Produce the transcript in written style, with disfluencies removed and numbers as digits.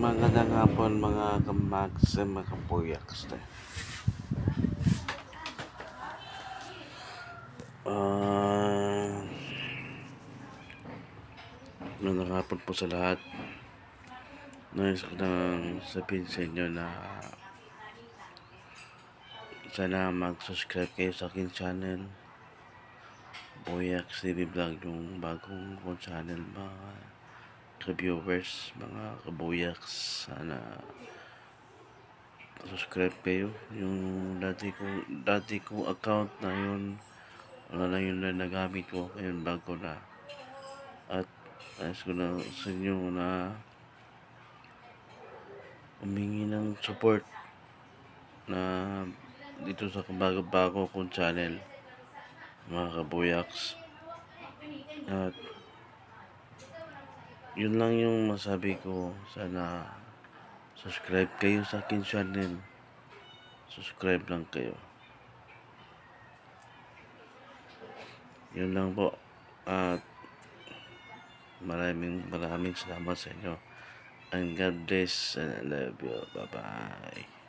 Magandang hapon mga kamags at mga kapuyaks. Magandang hapon po sa lahat. Nais ko nang sabihin sa inyo na sana mag-subscribe kayo sa aking channel, Buyaks TV Vlog, yung bagong channel mga ka-viewers, mga kabuyaks. Sana subscribe kayo. Yung dati kong account na yun, wala na yun na nagamit ko ngayon, bago na. At nais ko na sa inyo na humingi ng support na dito sa bago kong channel, mga kabuyaks. At yun lang yung masabi ko. Sana subscribe kayo sa akin channel. Subscribe lang kayo. Yun lang po. At maraming salamat sa inyo. And God bless and I love you. Bye bye.